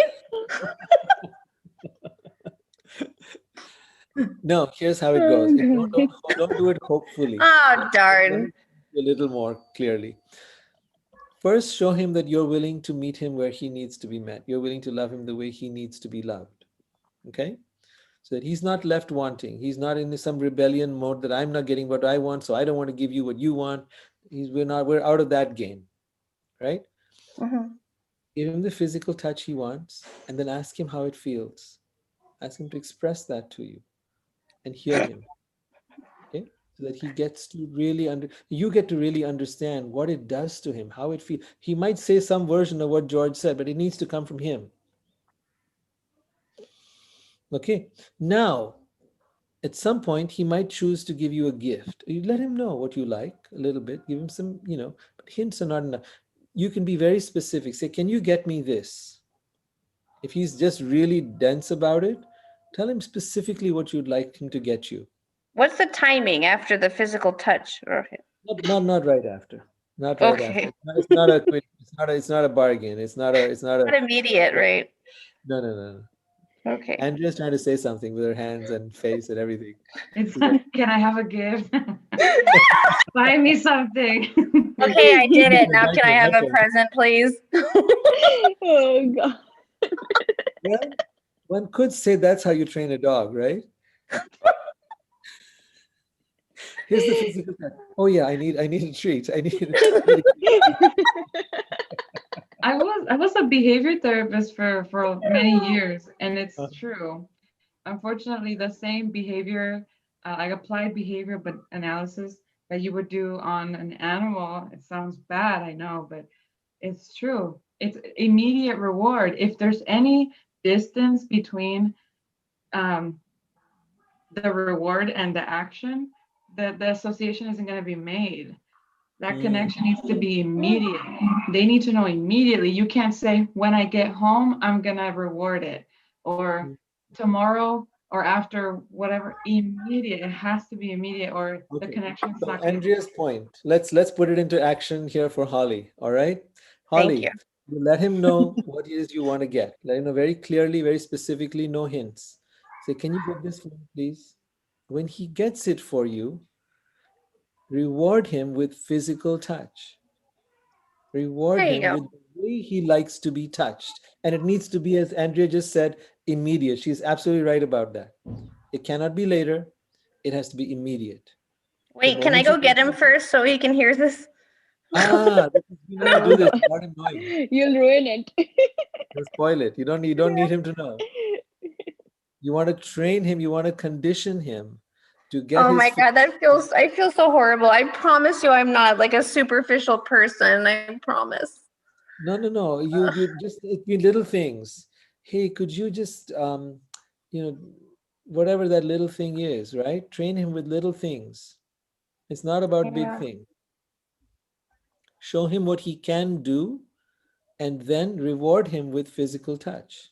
No, here's how it goes. Don't do it hopefully. Oh, darn. A little more clearly. First, show him that you're willing to meet him where he needs to be met. You're willing to love him the way he needs to be loved. Okay? So that he's not left wanting. He's not in some rebellion mode that I'm not getting what I want, so I don't want to give you what you want. We're out of that game. Right? Mhm. Give him the physical touch he wants, and then ask him how it feels. Ask him to express that to you and hear him. Okay? So that he gets to really you get to really understand what it does to him, how it feels. He might say some version of what George said, but it needs to come from him. Okay. Now, at some point, he might choose to give you a gift. You let him know what you like a little bit. Give him some, but hints are not enough. You can be very specific. Say, can you get me this? If he's just really dense about it, tell him specifically what you'd like him to get you. What's the timing after the physical touch? Not right after. Not right Okay. after. It's not a quick. It's not a bargain. It's not a. Not immediate, right? No. Okay. Andrea's trying to say something with her hands and face and everything. It's like, can I have a gift? Buy me something. Okay, I did it. Now can I have a present, please? Oh God. Well, one could say that's how you train a dog, right? Here's the physical touch. Oh yeah, I need a treat. I need I was a behavior therapist for many years, and it's true. Unfortunately, the same behavior, like applied behavior, but analysis that you would do on an animal. It sounds bad, I know, but it's true. It's immediate reward. If there's any distance between the reward and the action, the association isn't going to be made. That connection needs to be immediate. They need to know immediately. You can't say, when I get home, I'm going to reward it, or tomorrow, or after, whatever. Immediate. It has to be immediate, or the connection's So not going to be. Andrea's point. Let's put it into action here for Holly. All right, Thank Holly. you. You let him know what it is you want to get. Let him know very clearly, very specifically, no hints. Say, can you get this for me, please? When he gets it for you, reward him with physical touch. Reward There you him go. with the way he likes to be touched. And it needs to be, as Andrea just said, immediate. She's absolutely right about that. It cannot be later. It has to be immediate. Wait, can I go get him first so he can hear this? You need to do this without him knowing. You'll ruin it. You'll spoil it. You don't need him to know. You want to train him, you want to condition him to get Oh his my God, I feel so horrible. I promise you I'm not like a superficial person. I promise. No. You just it be little things. Hey, could you just you know, whatever that little thing is, right? Train him with little things. It's not about big Yeah. things. show him what he can do, and then reward him with physical touch.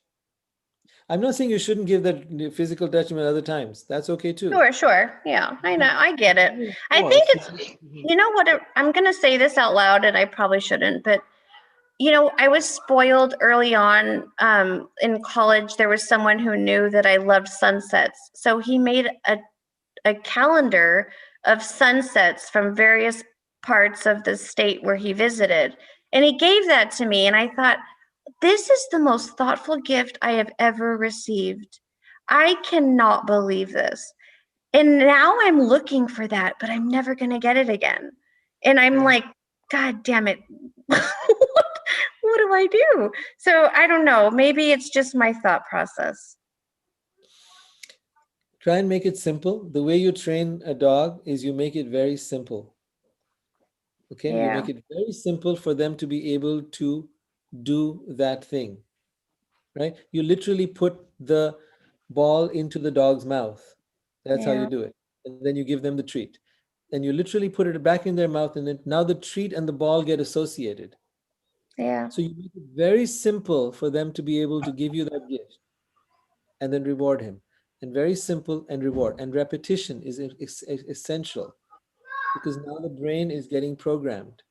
I'm not saying you shouldn't give that physical touch at other times. That's okay too. Sure, sure. Yeah, I know. I get it. I think it's, you know what, I'm going to say this out loud and I probably shouldn't, but you know, I was spoiled early on in college. There was someone who knew that I loved sunsets. So he made a calendar of sunsets from various parts of the state where he visited. And he gave that to me. And I thought, this is the most thoughtful gift I have ever received. I cannot believe this. And now I'm looking for that, but I'm never going to get it again. And I'm like, God damn it. What do I do? So I don't know. Maybe it's just my thought process. Try and make it simple. The way you train a dog is you make it very simple. Okay, you Yeah. make it very simple for them to be able to do that thing, right? You literally put the ball into the dog's mouth. That's how you Yeah. do it. And then you give them the treat. And you literally put it back in their mouth, and then now the treat and the ball get associated. Yeah. So you make it very simple for them to be able to give you that gift and then reward him. And very simple and reward. And repetition is essential, because now the brain is getting programmed.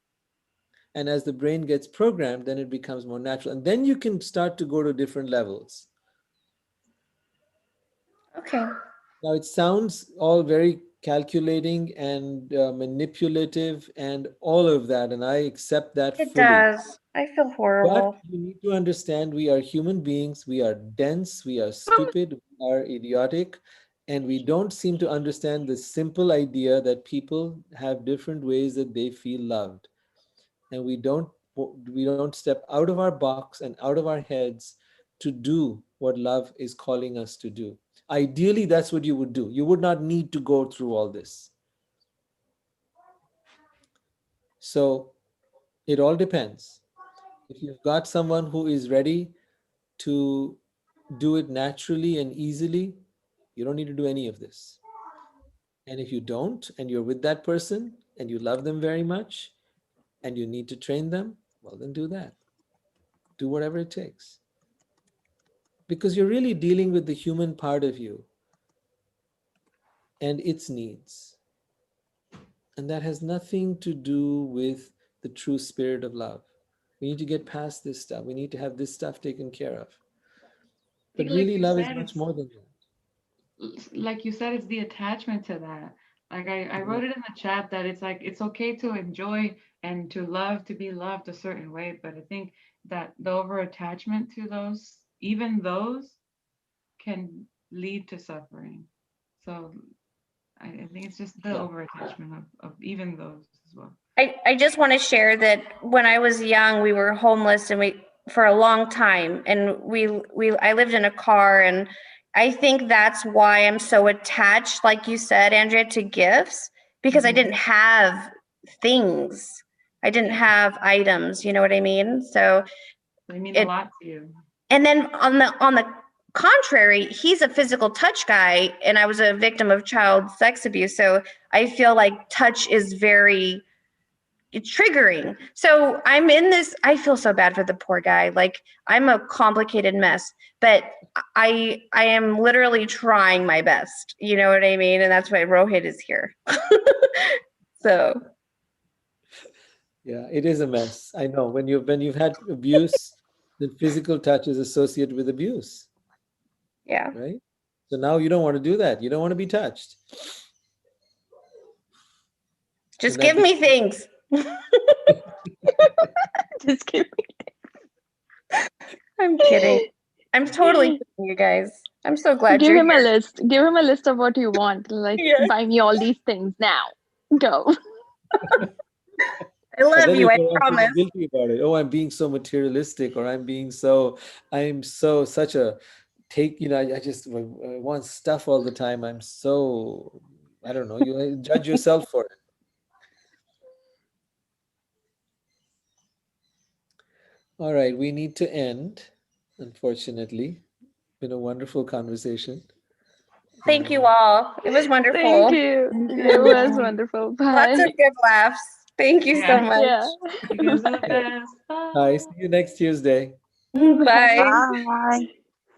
And as the brain gets programmed, then it becomes more natural. And then you can start to go to different levels. Okay. Now, it sounds all very calculating and manipulative and all of that. And I accept that It fully. does. I feel But horrible. you need to understand, we are human beings, we are dense, we are stupid, we are idiotic, and we don't seem to understand the simple idea that people have different ways that they feel loved. And we don't step out of our box and out of our heads to do what love is calling us to do. Ideally, that's what you would do. You would not need to go through all this. So it all depends. If you've got someone who is ready to do it naturally and easily, you don't need to do any of this. And if you don't, and you're with that person and you love them very much and you need to train them, well, then do that. Do whatever it takes. Because you're really dealing with the human part of you and its needs. And that has nothing to do with the true spirit of love. We need to get past this stuff. We need to have this stuff taken care of. But Like really, you love is said, much it's more than like you said, it's the attachment to that. Like I wrote it in the chat that it's like it's okay to enjoy and to love, to be loved a certain way, but I think that the over attachment to those, even those, can lead to suffering. So I think it's just the Yeah. over attachment of even those as well. I just want to share that when I was young, we were homeless and we for a long time, and I lived in a car, and I think that's why I'm so attached, like you said, Andrea, to gifts, because I didn't have things. I didn't have items, you know what I mean? So They mean a lot to you. and then on the contrary, he's a physical touch guy, and I was a victim of child sex abuse. So I feel like touch is very triggering. So I'm in this, I feel so bad for the poor guy. Like I'm a complicated mess, but I am literally trying my best. You know what I mean? And that's why Rohit is here. So Yeah, it is a mess. I know when you've had abuse, then physical touch is associated with abuse, yeah. right? So now you don't want to do that. You don't want to be touched. Just And that give me things. Just give me. I'm kidding. I'm totally kidding, you guys. I'm so glad Give you're him a here. list. Give him a list of what you want. Like, Yeah. buy me all these things now. Go. I And love then you, you're I going to promise. feel guilty about it. Oh, I'm being so materialistic, or I'm so such a I just want stuff all the time. I don't know, you judge yourself for it. All right, we need to end, unfortunately. Been a wonderful conversation. Thank you all. It was Thank wonderful. you. Thank It you. was wonderful. Lots Bye. of good laughs. Thank you so Yeah. much. Yeah. You guys are the best. Bye. See you next Tuesday. Bye. Bye.